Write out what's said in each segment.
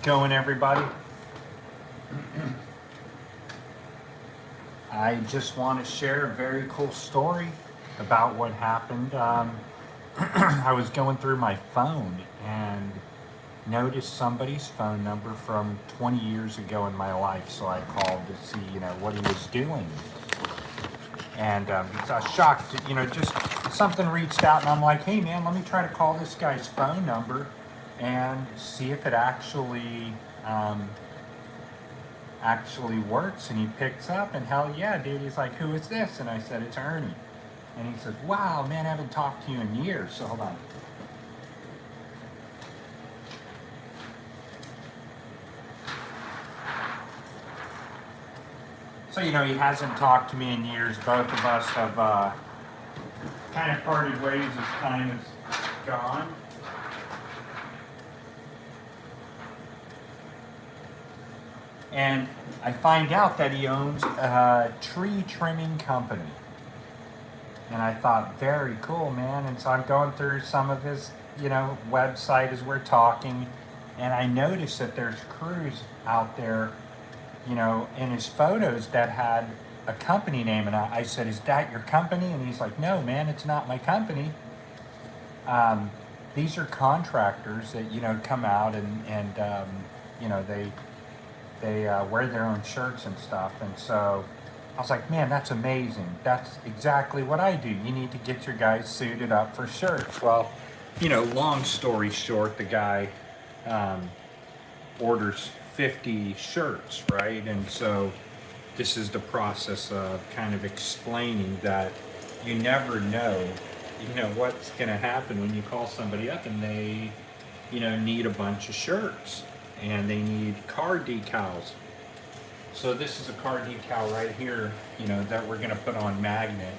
going, everybody? I just want to share a very cool story about what happened. I was going through my phone and noticed somebody's phone number from 20 years ago in my life, so I called to see, what he was doing. And I was shocked, just something reached out, and I'm like, hey man, let me try to call this guy's phone number and see if it actually works. And he picks up, and hell yeah, dude, he's like, who is this? And I said, it's Ernie. And he says, wow, man, I haven't talked to you in years. So hold on. So, he hasn't talked to me in years. Both of us have kind of parted ways as time has gone. And I find out that he owns a tree trimming company. And I thought, very cool, man. And so I'm going through some of his, website as we're talking. And I noticed that there's crews out there, in his photos that had a company name. And I said, is that your company? And he's like, no, man, it's not my company. These are contractors that, come out and they wear their own shirts and stuff. And so I was like, man, that's amazing. That's exactly what I do. You need to get your guys suited up for shirts. Well, long story short, the guy orders 50 shirts, right? And so this is the process of kind of explaining that you never know, what's going to happen when you call somebody up and they, need a bunch of shirts and they need car decals. So this is a car decal right here, that we're going to put on magnet.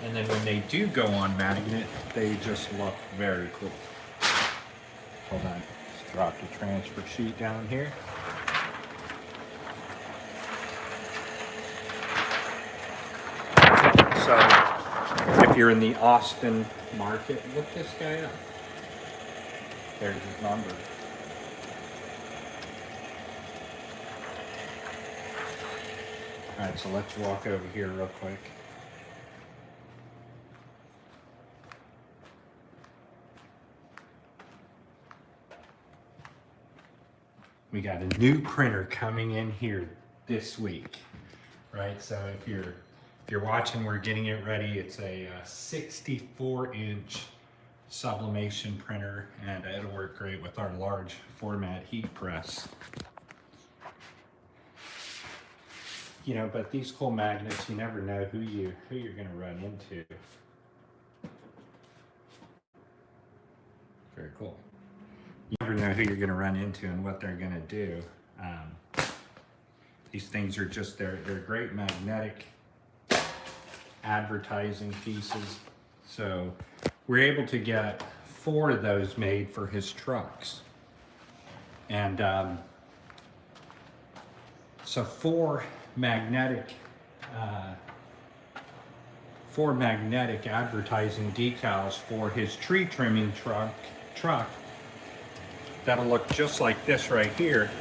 And then when they do go on magnet, they just look very cool. Hold on, let's drop the transfer sheet down here. So if you're in the Austin market, look this guy up. There's his number. All right, so let's walk over here real quick. We got a new printer coming in here this week, right? So if you're watching, we're getting it ready. It's a 64-inch sublimation printer, and it'll work great with our large format heat press. But these cool magnets, you never know who you're going to run into. Very cool. You never know who you're going to run into and what they're going to do. These things are just, they're great magnetic advertising pieces. So we're able to get 4 of those made for his trucks. And so 4 magnetic advertising decals for his tree trimming truck that'll look just like this right here.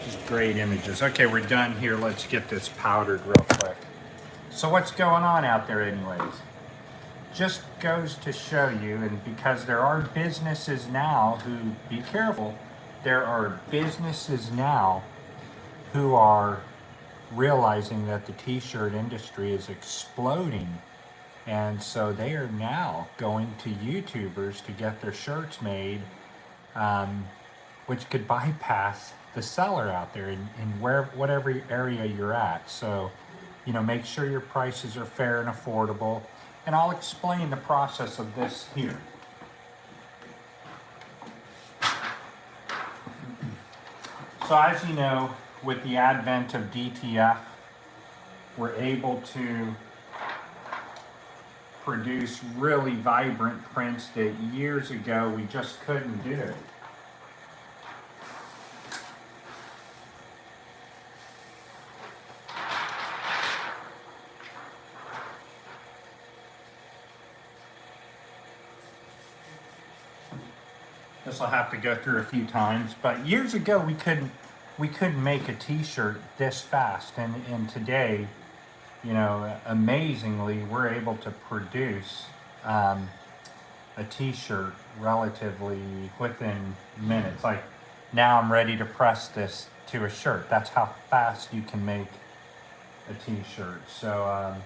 Just great images. Okay, we're done here. Let's get this powdered real quick. So what's going on out there anyways? Just goes to show you, and because there are businesses now who, be careful, there are businesses now who are realizing that the t-shirt industry is exploding, and so they are now going to YouTubers to get their shirts made, which could bypass the seller out there in whatever area you're at. So, make sure your prices are fair and affordable. And I'll explain the process of this here. So as you know, with the advent of DTF, we're able to produce really vibrant prints that years ago we just couldn't do. This will have to go through a few times, but years ago we couldn't make a T-shirt this fast, and today, you know, amazingly, we're able to produce a T-shirt relatively within minutes. Like now, I'm ready to press this to a shirt. That's how fast you can make a T-shirt. So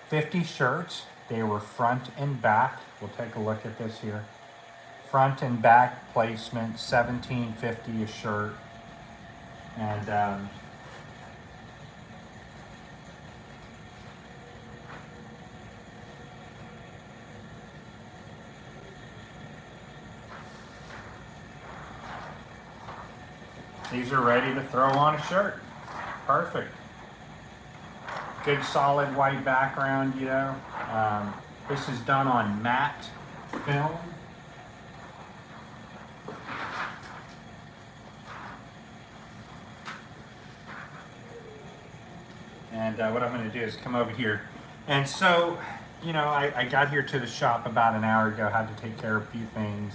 50 shirts. They were front and back. We'll take a look at this here. Front and back placement, $17.50 a shirt, and these are ready to throw on a shirt. Perfect. Good solid white background, you know. This is done on matte film. And what I'm going to do is come over here. And so, you know, I got here to the shop about an hour ago, had to take care of a few things,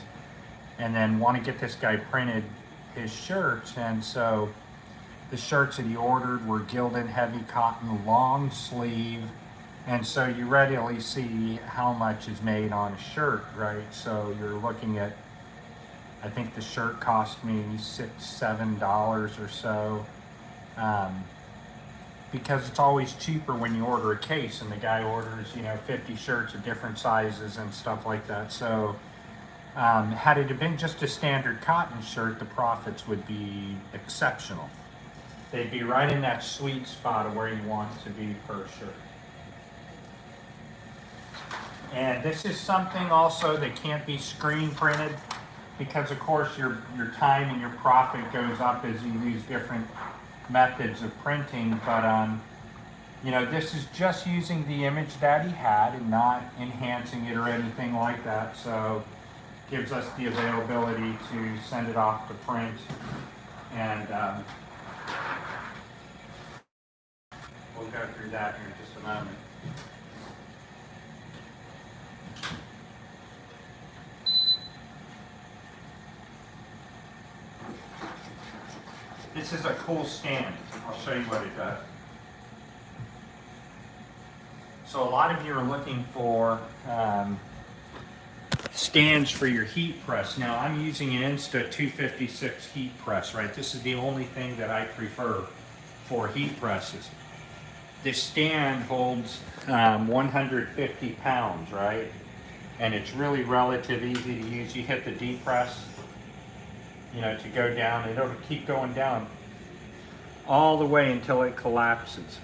and then want to get this guy printed his shirts. And so the shirts that he ordered were Gildan heavy cotton long sleeve. And so you readily see how much is made on a shirt, right? So you're looking at, I think the shirt cost me $6-7 or so. Because it's always cheaper when you order a case and the guy orders, you know, 50 shirts of different sizes and stuff like that. So had it been just a standard cotton shirt, the profits would be exceptional. They'd be right in that sweet spot of where you want it to be per shirt. And this is something also that can't be screen printed, because of course your time and your profit goes up as you use different methods of printing. But you know, this is just using the image that he had and not enhancing it or anything like that. So gives us the availability to send it off to print. And we'll go through that here in just a moment. This is a cool stand. I'll show you what it does. So a lot of you are looking for stands for your heat press. Now I'm using an Insta 256 heat press, right? This is the only thing that I prefer for heat presses. This stand holds 150 pounds, right? And it's really relative easy to use. You hit the depress, you know, to go down, and it'll keep going down all the way until it collapses.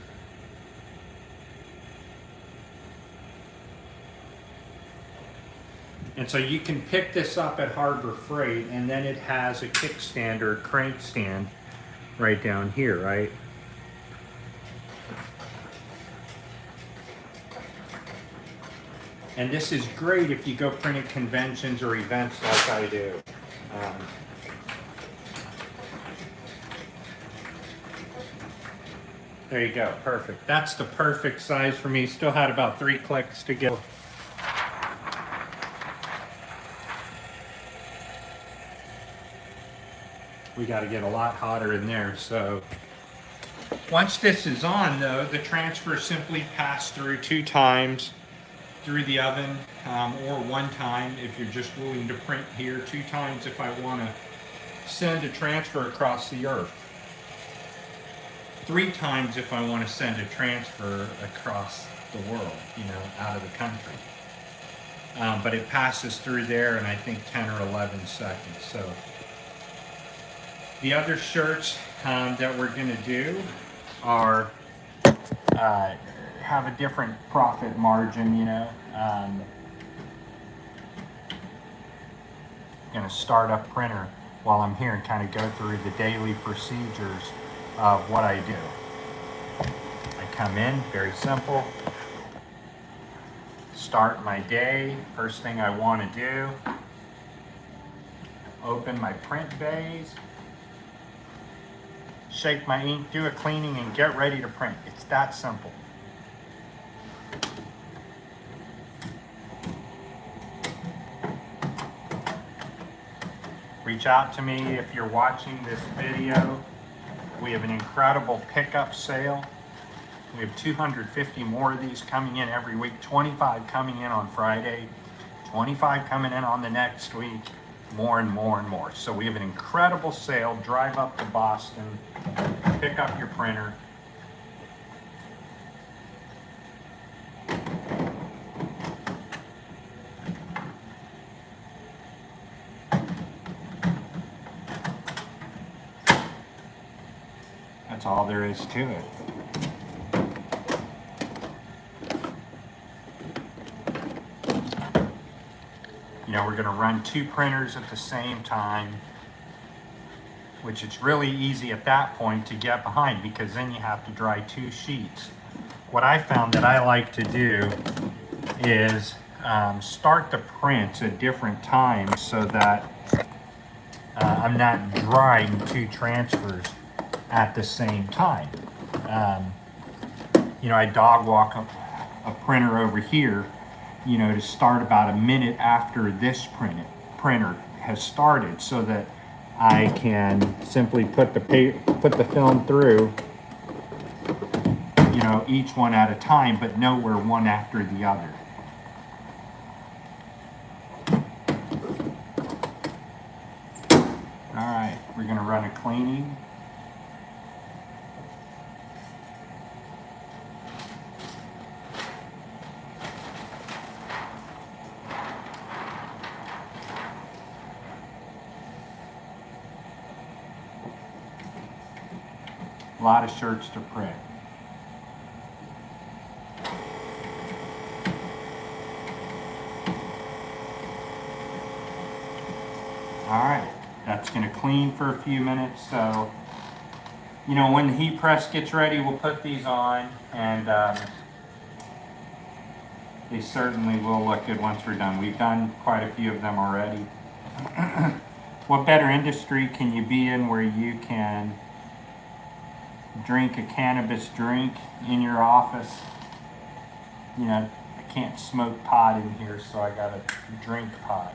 And so you can pick this up at Harbor Freight, and then it has a kickstand or a crank stand right down here, right? And this is great if you go print at conventions or events like I do. There you go, perfect. That's the perfect size for me. Still had about 3 clicks to go. We got to get a lot hotter in there. So once this is on, though, the transfer simply pass through 2 times through the oven, or 1 time if you're just willing to print here, 2 times if I want to send a transfer across the earth, 3 times if I want to send a transfer across the world, you know, out of the country. But it passes through there in I think 10 or 11 seconds. So the other shirts that we're going to do are have a different profit margin, you know. Going to start up printer while I'm here and kind of go through the daily procedures of what I do. I come in, very simple. Start my day. First thing I want to do, open my print bays, shake my ink, do a cleaning, and get ready to print. It's that simple. reach out to me if you're watching this video. We have an incredible pickup sale. We have 250 more of these coming in every week, 25 coming in on Friday, 25 coming in on the next week, more and more and more. So we have an incredible sale. Drive up to Boston, pick up your printer. That's all there is to it. You know, we're going to run 2 printers at the same time, which it's really easy at that point to get behind because then you have to dry 2 sheets. What I found that I like to do is start the prints at different times so that I'm not drying 2 transfers at the same time. You know, I dog walk a printer over here, you know, to start about a minute after this printer has started so that I can simply put the film through, you know, each one at a time, but nowhere one after the other. All right, we're going to run a cleaning. A lot of shirts to print. All right, that's going to clean for a few minutes. So, you know, when the heat press gets ready, we'll put these on, and they certainly will look good once we're done. We've done quite a few of them already. What better industry can you be in where you can drink a cannabis drink in your office? You know, I can't smoke pot in here, so I got a drink pot.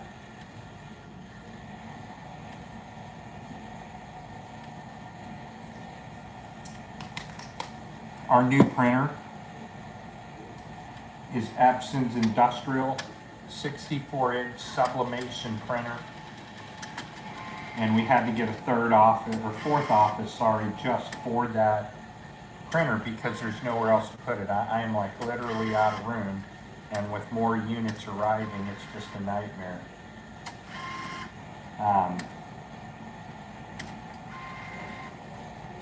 Our new printer is Epson's Industrial 64-inch sublimation printer. And we had to get a fourth office, just for that printer because there's nowhere else to put it. I am like literally out of room, and with more units arriving, it's just a nightmare.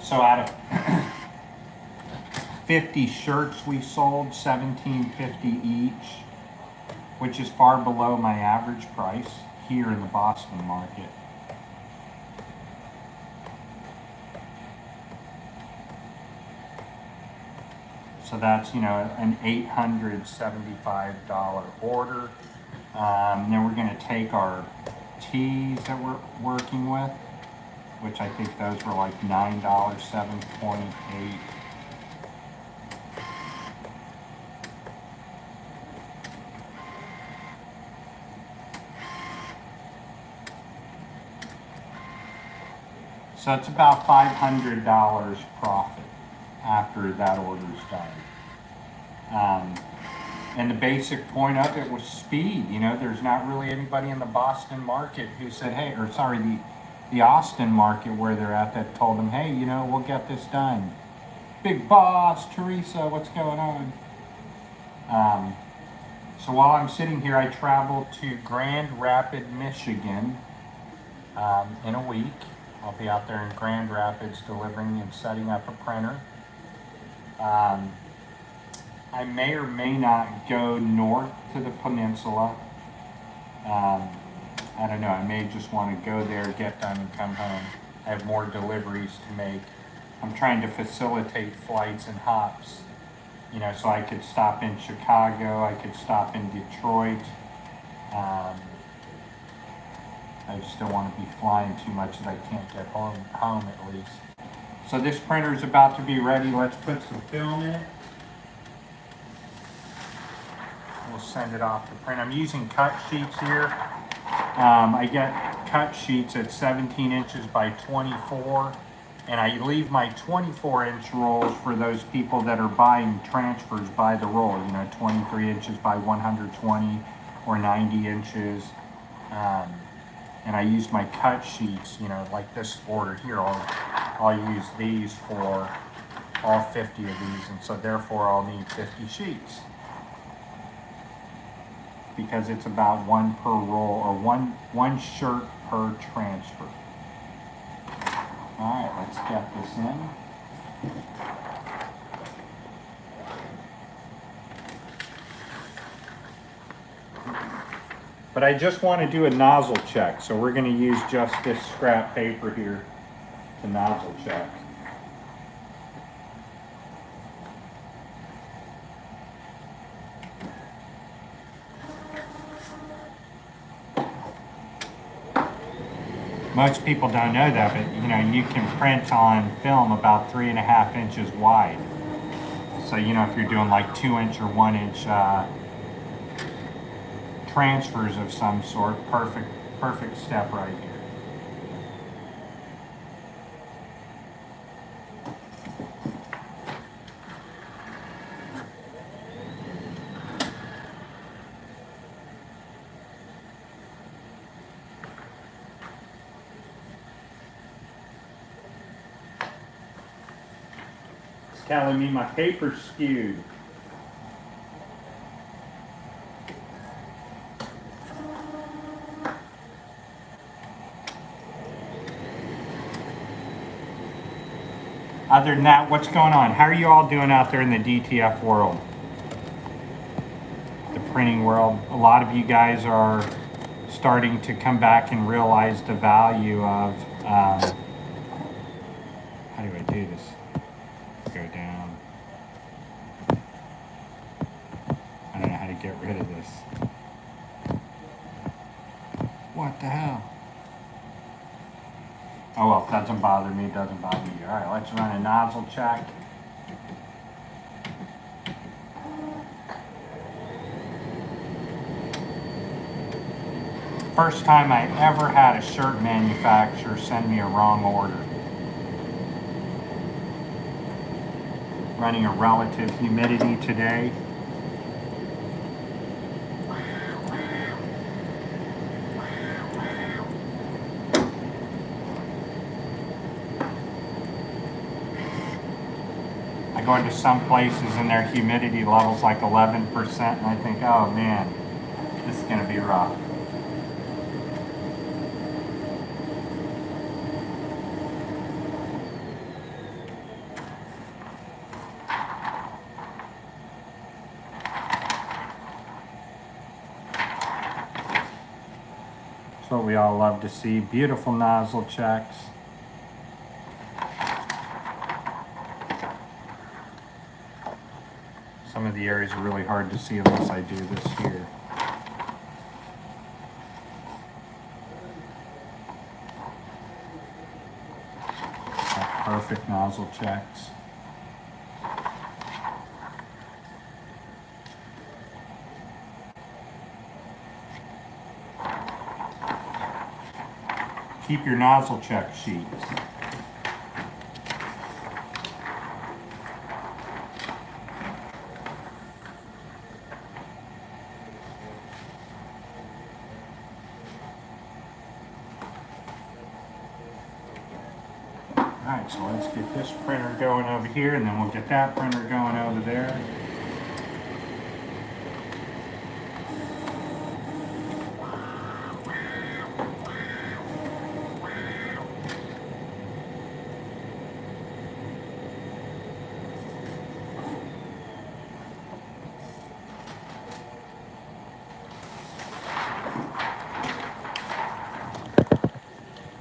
So out of 50 shirts we sold, $17.50 each, which is far below my average price here in the Boston market. So that's, you know, an $875 order. Then we're going to take our teas that we're working with, which I think those were like $9, $7.28. So it's about $500 profit after that order's done. And the basic point of it was speed. You know, there's not really anybody in the Boston market who said, hey, or sorry, the Austin market where they're at that told them, hey, you know, we'll get this done. Big boss, Teresa, what's going on? So while I'm sitting here, I traveled to Grand Rapids, Michigan in a week. I'll be out there in Grand Rapids delivering and setting up a printer. I may or may not go north to the peninsula. I don't know, I may just want to go there, get done, and come home. I have more deliveries to make. I'm trying to facilitate flights and hops, you know, so I could stop in Chicago, I could stop in Detroit. I just don't want to be flying too much that I can't get home at least. So this printer is about to be ready. Let's put some film in it. We'll send it off to print. I'm using cut sheets here. I get cut sheets at 17 inches by 24, and I leave my 24-inch rolls for those people that are buying transfers by the roll, 23 inches by 120 or 90 inches. And I use my cut sheets, like this order here. I'll use these for all 50 of these, and so therefore I'll need 50 sheets, because it's about one per roll, or one shirt per transfer. All right, let's get this in. But I just want to do a nozzle check, so we're going to use just this scrap paper here to nozzle check. Most people don't know that, but you can print on film about 3.5 inches wide. So if you're doing like 2-inch or 1-inch transfers of some sort, perfect step right here. It's telling me my paper's skewed. Other than that, what's going on? How are you all doing out there in the DTF world? The printing world. A lot of you guys are starting to come back and realize the value of, how do I do this? Go down. I don't know how to get rid of this. What the hell? Oh well, doesn't bother me, doesn't bother you. All right, let's run a nozzle check. First time I ever had a shirt manufacturer send me a wrong order. Running a relative humidity today. I go into some places and their humidity level's like 11%, and I think, oh man, this is gonna be rough. That's what we all love to see. Beautiful nozzle checks. Some of the areas are really hard to see unless I do this here. Perfect nozzle checks. Keep your nozzle check sheets. Alright, so let's get this printer going over here, and then we'll get that printer going over there.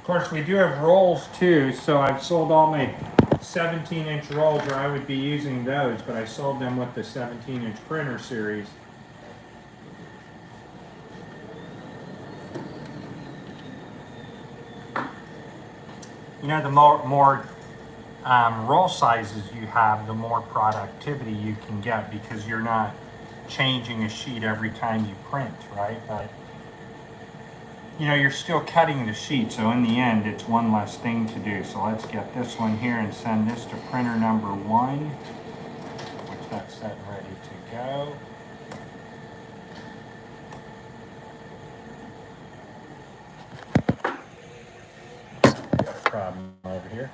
Of course, we do have rolls too, so I've sold all my 17-inch rolls, or I would be using those, but I sold them with the 17-inch printer series. The more roll sizes you have, the more productivity you can get, because you're not changing a sheet every time you print, right? But you know, you're still cutting the sheet, so in the end, it's one less thing to do. So let's get this one here and send this to printer number 1, which that's set and ready to go. Got a problem over here.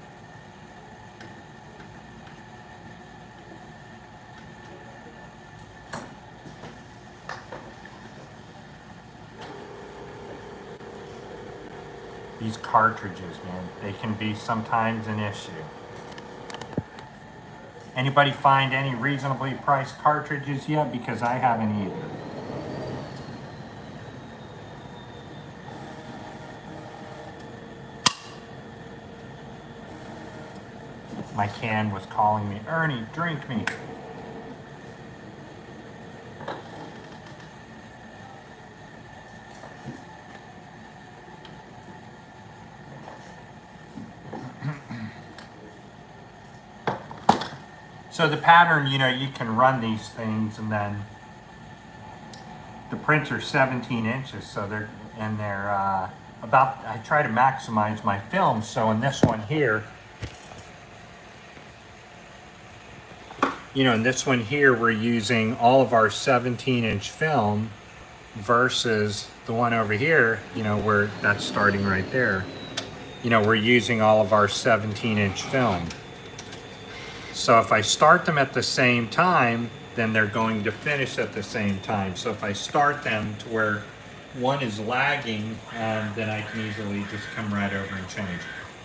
These cartridges, man, they can be sometimes an issue. Anybody find any reasonably priced cartridges yet? Because I haven't either. My can was calling me, Ernie, drink me. So the pattern, you know, you can run these things, and then the printer's 17 inches, so they're about, I try to maximize my film. So in this one here, you know, in this one here, we're using all of our 17-inch film versus the one over here, you know, where that's starting right there. You know, we're using all of our 17-inch film. So if I start them at the same time, then they're going to finish at the same time. So if I start them to where one is lagging, then I can easily just come right over and change.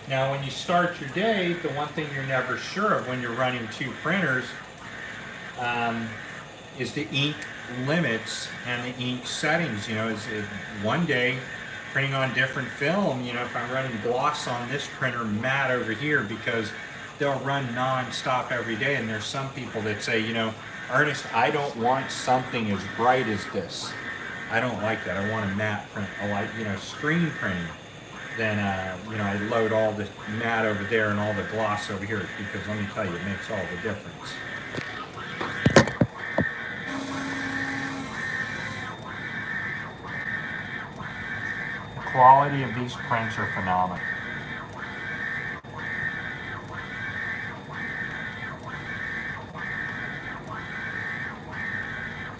Now, when you start your day, the one thing you're never sure of when you're running 2 printers is the ink limits and the ink settings. You know, one day printing on different film, you know, if I'm running gloss on this printer, matte over here, because they'll run non-stop every day. And there's some people that say, you know, Ernest, I don't want something as bright as this. I don't like that. I want a matte print. I like, you know, screen printing. Then, you know, I load all the matte over there and all the gloss over here, because let me tell you, it makes all the difference. The quality of these prints are phenomenal.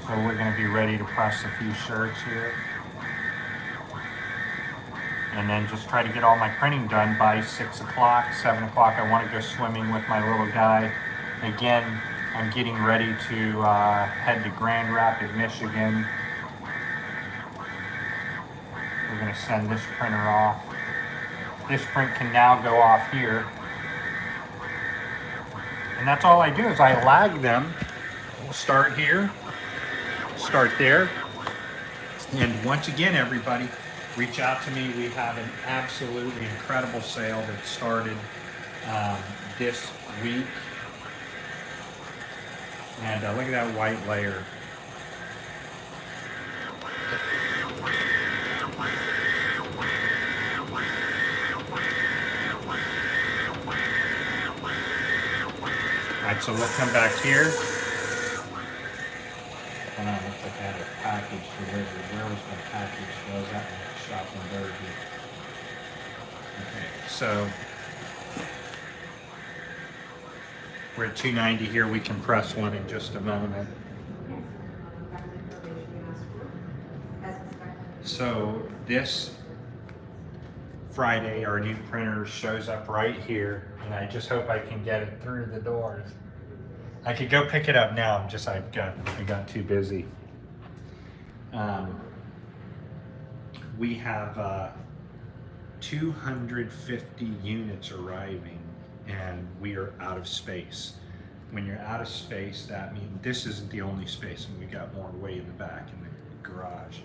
So we're going to be ready to press a few shirts here. And then just try to get all my printing done by 6 o'clock, 7 o'clock. I want to go swimming with my little guy. Again, I'm getting ready to head to Grand Rapids, Michigan. We're going to send this printer off. This print can now go off here. And that's all I do is I lag them. We'll start here. Start there. And once again, everybody, reach out to me. We have an absolutely incredible sale that started this week. And look at that white layer. All right, so we'll come back here. Looks like I had a package delivered. Where was my package? Was that in shop in Derby? Okay, so we're at 290 here. We can press one in just a moment. So this Friday, our new printer shows up right here, and I just hope I can get it through the doors. I could go pick it up now. I got too busy. We have 250 units arriving, and we are out of space. When you're out of space, that means this isn't the only space, and we got more way in the back in the garage.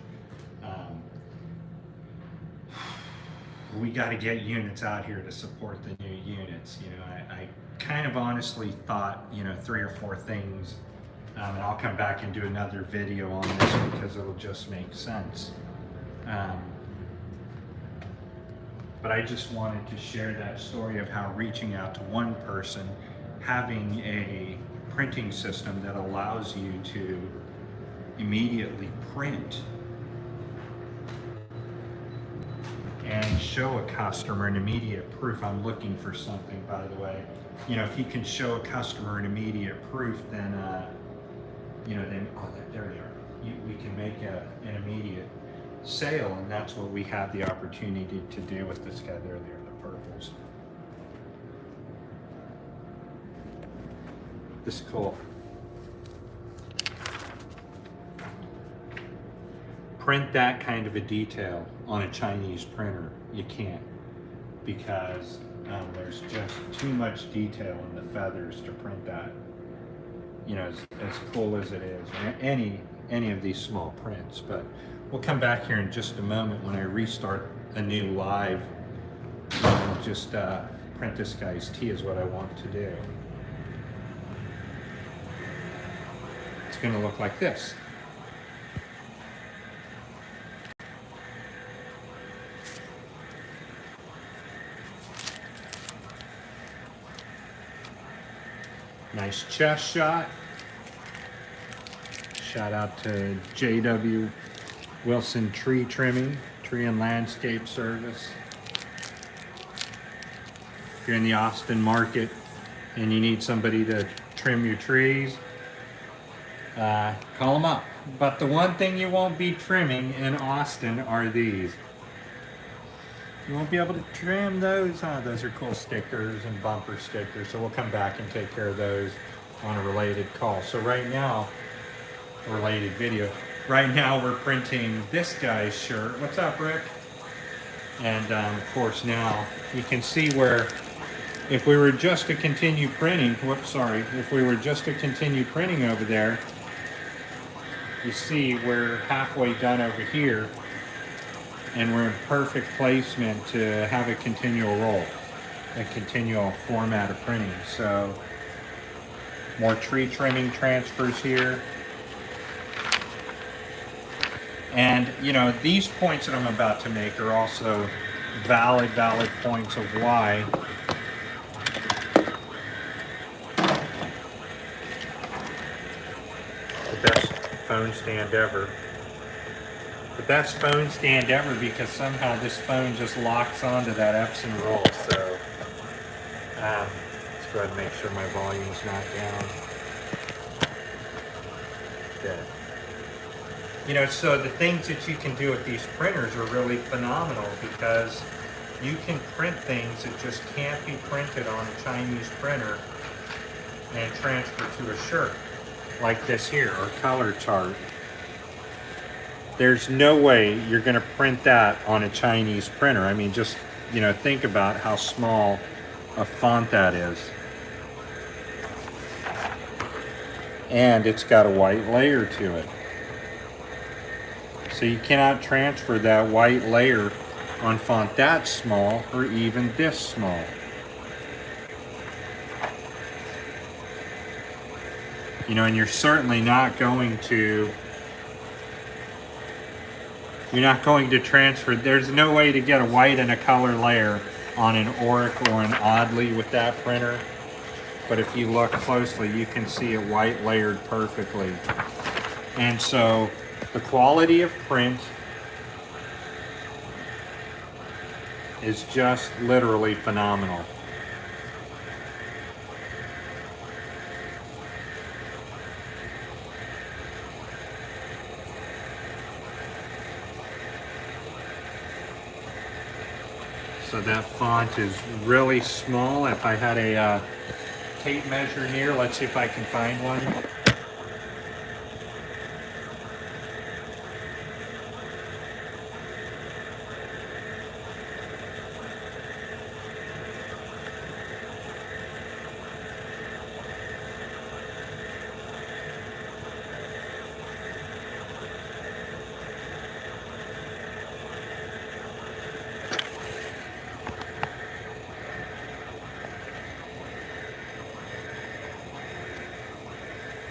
We got to get units out here to support the new units. You know, I kind of honestly thought, you know, 3 or 4 things, and I'll come back and do another video on this because it'll just make sense. But I just wanted to share that story of how reaching out to one person, having a printing system that allows you to immediately print can show a customer an immediate proof, I'm looking for something, by the way. You know, if you can show a customer an immediate proof, then, you know, then, oh, there they are. We can make an immediate sale, and that's what we have the opportunity to do with this guy. There, the purples. This is cool. Print that kind of a detail on a Chinese printer. You can't, because there's just too much detail in the feathers to print that. You know, as cool as it is, any of these small prints. But we'll come back here in just a moment when I restart a new live. And just print this guy's tee is what I want to do. It's going to look like this. Nice chest shot. Shout out to J.W. Wilson Tree Trimming, Tree and Landscape Service. If you're in the Austin market and you need somebody to trim your trees, call them up. But the one thing you won't be trimming in Austin are these. You won't be able to trim those. Those are cool stickers and bumper stickers. So we'll come back and take care of those on a related call. So right now, a related video. Right now we're printing this guy's shirt. What's up, Rick? And of course now you can see where if we were just to continue printing, if we were just to continue printing over there, you see we're halfway done over here. And we're in perfect placement to have a continual roll, a continual format of printing. So more tree trimming transfers here. And you know, these points that I'm about to make are also valid points of why the best phone stand ever. The best phone stand ever, because somehow this phone just locks onto that Epson roll. So let's go ahead and make sure my volume's not down. Okay. You know, so the things that you can do with these printers are really phenomenal, because you can print things that just can't be printed on a Chinese printer and transfer to a shirt, like this here, or color chart. There's no way you're going to print that on a Chinese printer. I mean, just, you know, think about how small a font that is. And it's got a white layer to it. So you cannot transfer that white layer on font that small, or even this small. You know, and you're certainly not going to transfer. There's no way to get a white and a color layer on an Auric or an Audley with that printer. But if you look closely, you can see it white layered perfectly. And so the quality of print is just literally phenomenal. So that font is really small. If I had a tape measure near, let's see if I can find one.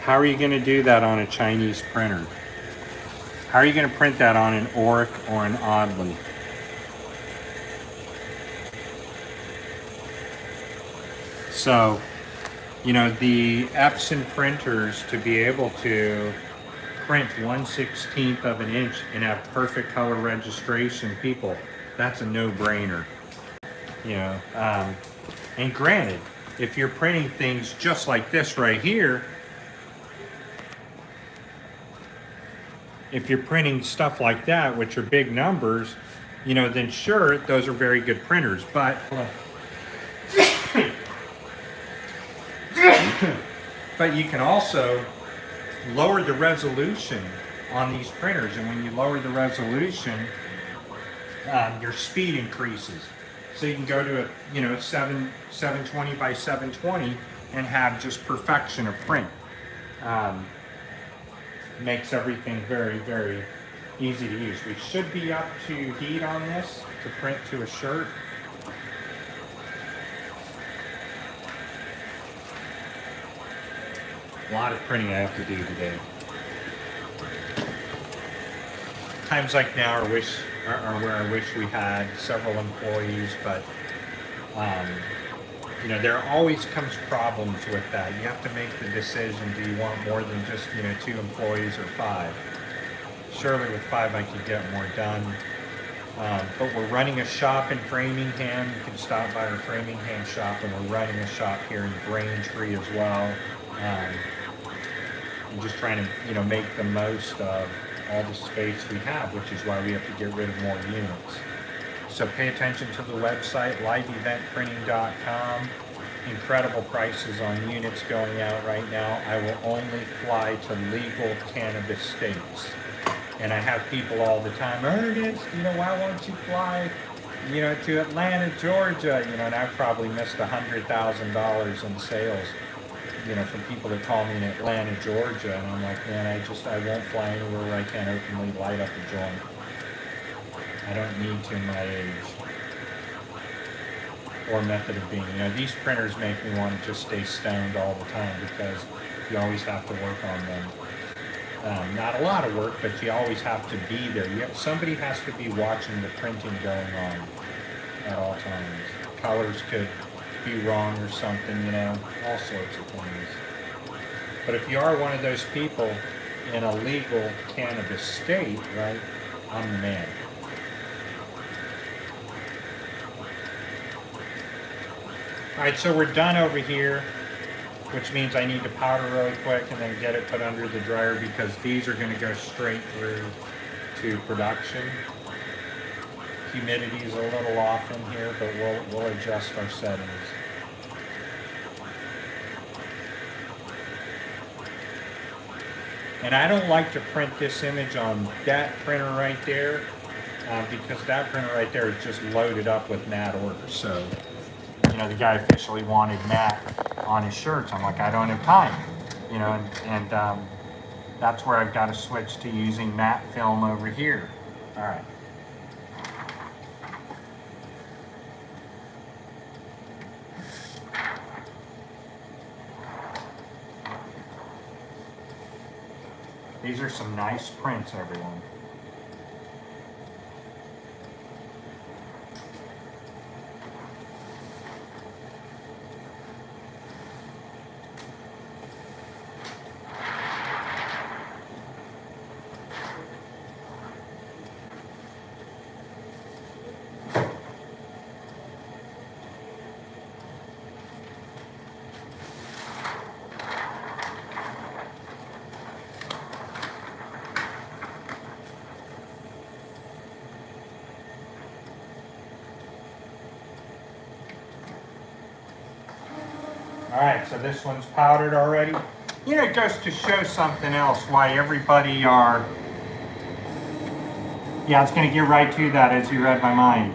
How are you going to do that on a Chinese printer? How are you going to print that on an Auric or an Audley? So, you know, the Epson printers, to be able to print 1/16 of an inch and have perfect color registration, people, that's a no-brainer. You know, and granted, if you're printing things just like this right here, if you're printing stuff like that, which are big numbers, you know, then sure, those are very good printers. But but you can also lower the resolution on these printers, and when you lower the resolution, your speed increases. So you can go to a 720 by 720 and have just perfection of print. Makes everything very, very easy to use. We should be up to heat on this to print to a shirt. A lot of printing I have to do today. Times like now are where I wish we had several employees, but you know, there always comes problems with that. You have to make the decision, do you want more than just, 2 employees or 5? Surely with 5 I could get more done. But we're running a shop in Framingham. You can stop by our Framingham shop, and we're running a shop here in Braintree as well. I'm just trying to, make the most of all the space we have, which is why we have to get rid of more units. So pay attention to the website, liveeventprinting.com. Incredible prices on units going out right now. I will only fly to legal cannabis states. And I have people all the time, Ernest, why won't you fly, to Atlanta, Georgia? And I've probably missed $100,000 in sales, from people that call me in Atlanta, Georgia. And I'm like, man, I won't fly anywhere where I can't openly light up a joint. I don't need to in my age or method of being. These printers make me want to just stay stoned all the time because you always have to work on them. Not a lot of work, but you always have to be there. Somebody has to be watching the printing going on at all times. Colors could be wrong or something, all sorts of things. But if you are one of those people in a legal cannabis state, right, I'm the man. All right, so we're done over here, which means I need to powder really quick and then get it put under the dryer because these are going to go straight through to production. Humidity is a little off in here, but we'll adjust our settings. And I don't like to print this image on that printer right there because that printer right there is just loaded up with matte orders. So, the guy officially wanted matte on his shirts. I'm like, I don't have time, and that's where I've got to switch to using matte film over here. All right. These are some nice prints, everyone. All right, so this one's powdered already. It goes to show something else, why everybody are... Yeah, I was going to get right to that as you read my mind.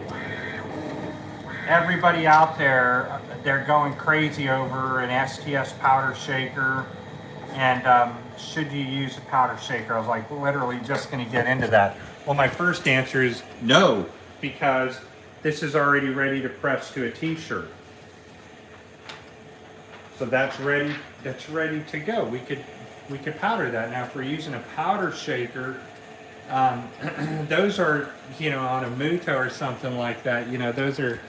Everybody out there, they're going crazy over an STS powder shaker. And should you use a powder shaker? I was like, literally just going to get into that. Well, my first answer is no, because this is already ready to press to a t-shirt. So that's ready to go. We could powder that. Now if we're using a powder shaker, those are, on a Muto or something like that, those are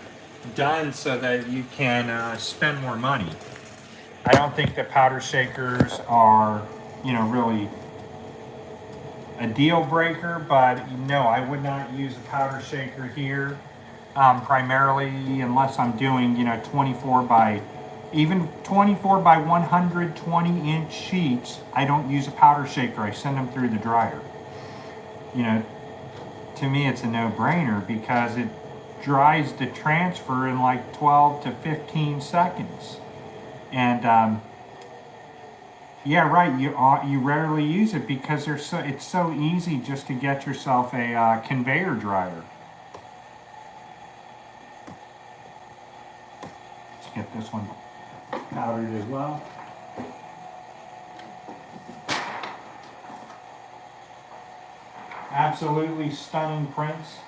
done so that you can spend more money. I don't think that powder shakers are, really a deal breaker, but no, I would not use a powder shaker here. Primarily, unless I'm doing, 24 by, even 24 by 120-inch sheets, I don't use a powder shaker. I send them through the dryer. To me, it's a no-brainer because it dries the transfer in like 12 to 15 seconds. And yeah, right. You rarely use it because it's so easy just to get yourself a conveyor dryer. Let's get this one powdered as well. Absolutely stunning prints.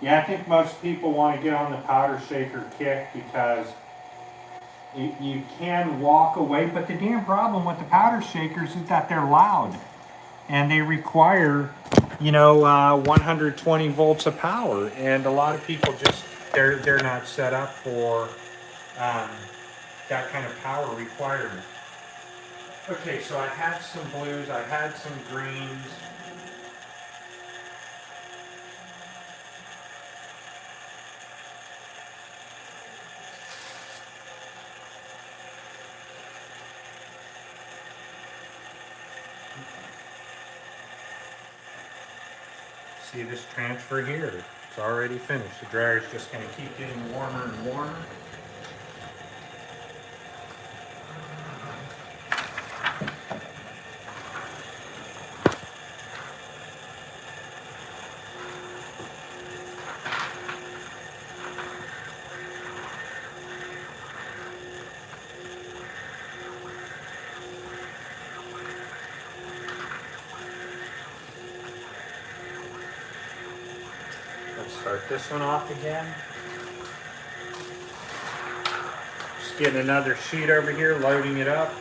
Yeah, I think most people want to get on the powder shaker kick because you can walk away, but the damn problem with the powder shakers is that they're loud and they require, 120 volts of power, and a lot of people just they're not set up for that kind of power requirement. Okay, so I had some blues, I had some greens. See this transfer here? It's already finished. The dryer's just going to keep getting warmer and warmer. Let's start this one off again. Just getting another sheet over here, loading it up.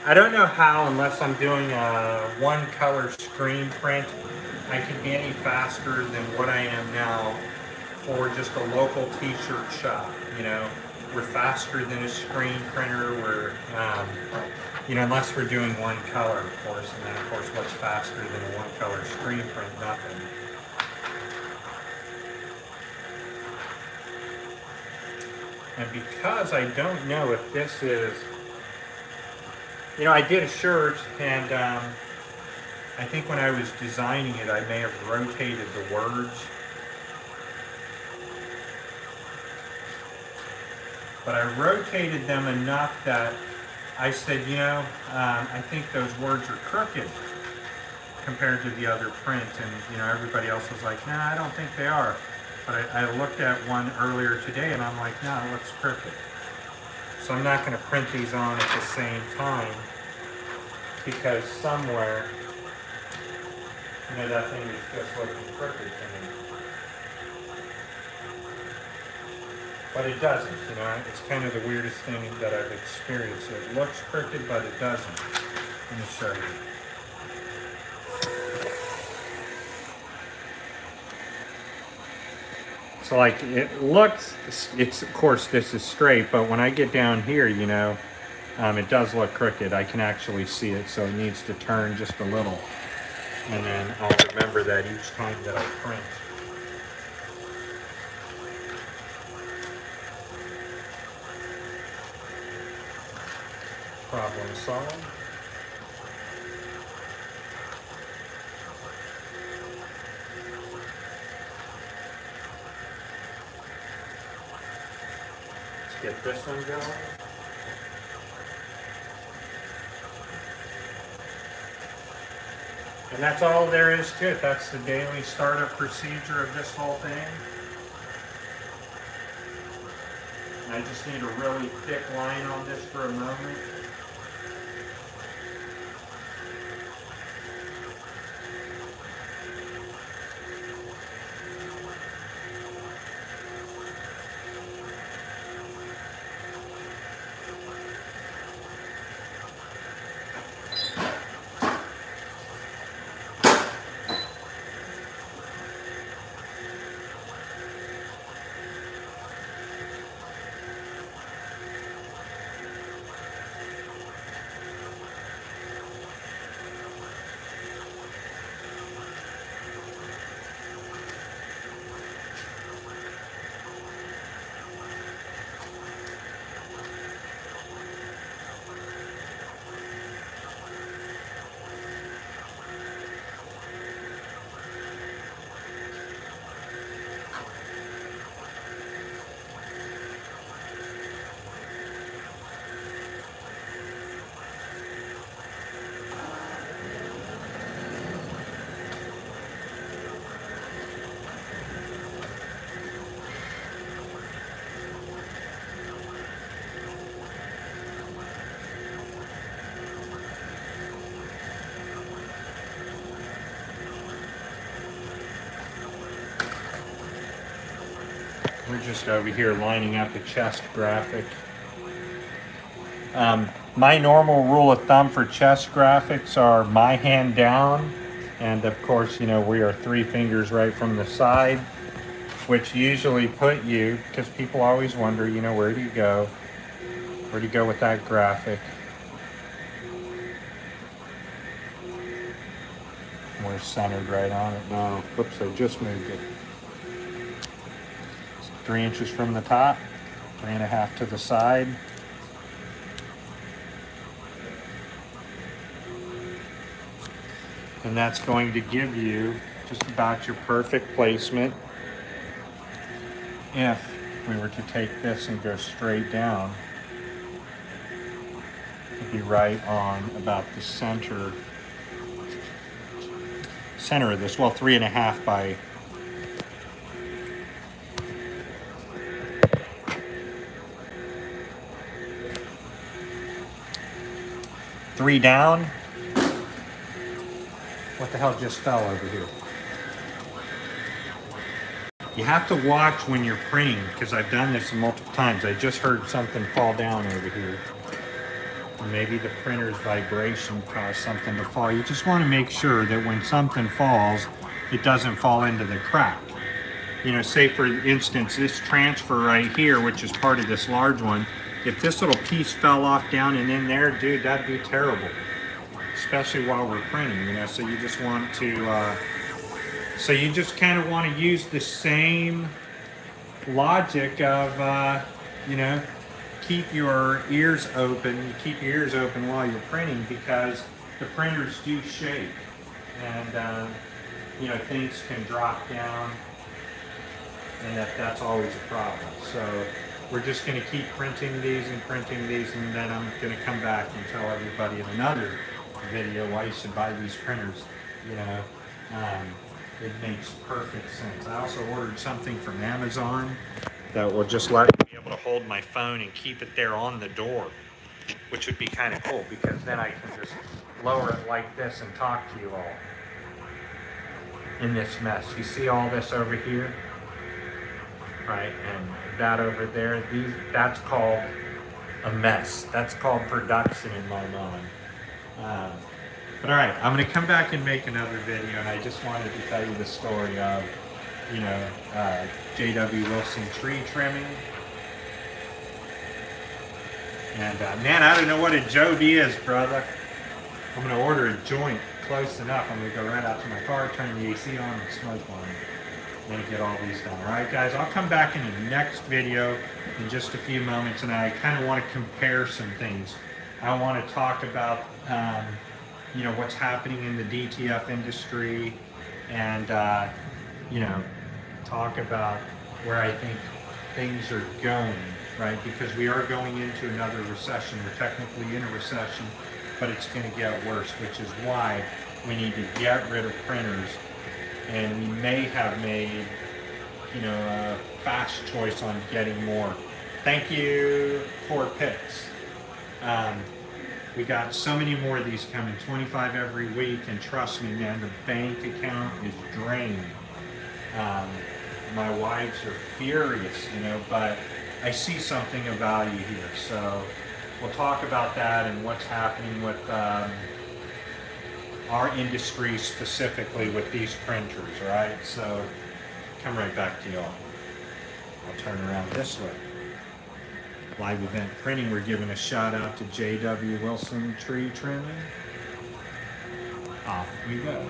I don't know how, unless I'm doing a one color screen print, I can be any faster than what I am now for just a local t-shirt shop. We're faster than a screen printer. We're, unless we're doing one color, of course, and then of course what's faster than a one color screen print? Nothing. And because I don't know if this is, I did a shirt, and I think when I was designing it, I may have rotated the words. But I rotated them enough that I said, I think those words are crooked compared to the other print. And, everybody else was like, nah, I don't think they are. But I looked at one earlier today, and I'm like, no, it looks crooked. So I'm not going to print these on at the same time, because somewhere, that thing is just looking crooked to me. But it doesn't, it's kind of the weirdest thing that I've experienced. It looks crooked, but it doesn't. Let me show you. So like it looks, it's of course this is straight, but when I get down here, it does look crooked. I can actually see it, so it needs to turn just a little. And then I'll remember that each time that I print. Problem solved. Let's get this one going. And that's all there is to it. That's the daily startup procedure of this whole thing. And I just need a really thick line on this for a moment. we're just over here lining up a chest graphic. My normal rule of thumb for chest graphics are my hand down, and of course, you know, we are 3 fingers right from the side, which usually put you, because people always wonder, you know, where do you go? Where do you go with that graphic? We're centered right on it. No, whoops, I just moved it. It's 3 inches from the top, 3.5 to the side. And that's going to give you just about your perfect placement. If we were to take this and go straight down, it'd be right on about the center of this. Well, 3.5 by 3 down. What the hell just fell over here? You have to watch when you're printing, because I've done this multiple times. I just heard something fall down over here. Or maybe the printer's vibration caused something to fall. You just want to make sure that when something falls, it doesn't fall into the crack. You know, say for instance, this transfer right here, which is part of this large one, if this little piece fell off down and in there, dude, that'd be terrible. Especially while we're printing, you know, so you just want to, so you just kind of want to use the same logic of, you know, keep your ears open. You keep your ears open while you're printing, because the printers do shake, and, you know, things can drop down, and that's always a problem. So we're just going to keep printing these, and then I'm going to come back and tell everybody in another video why you should buy these printers. You know, it makes perfect sense. I also ordered something from Amazon that will just let me be able to hold my phone and keep it there on the door, which would be kind of cool, because then I can just lower it like this and talk to you all in this mess. You see all this over here, right, and that over there, that's called a mess. That's called production in my mind. But all right, I'm going to come back and make another video, and I just wanted to tell you the story of, you know, J.W. Wilson tree trimming. And man, I don't know what a Joby is, brother. I'm going to order a joint close enough. I'm going to go right out to my car, turn the AC on, and smoke on it. I'm going to get all these done. All right, guys, I'll come back in the next video in just a few moments, and I kind of want to compare some things. I want to talk about, you know, what's happening in the DTF industry, and, you know, talk about where I think things are going, right? Because we are going into another recession. We're technically in a recession, but it's going to get worse, which is why we need to get rid of printers. And we may have made, you know, a fast choice on getting more. Thank you for picks. We got so many more of these coming, 25 every week, and trust me, man, the bank account is drained. My wives are furious, you know, but I see something of value here. So we'll talk about that and what's happening with our industry specifically with these printers, right? So come right back to y'all. I'll turn around this way. Live Event Printing, we're giving a shout out to J.W. Wilson Tree Trimming. Off we go.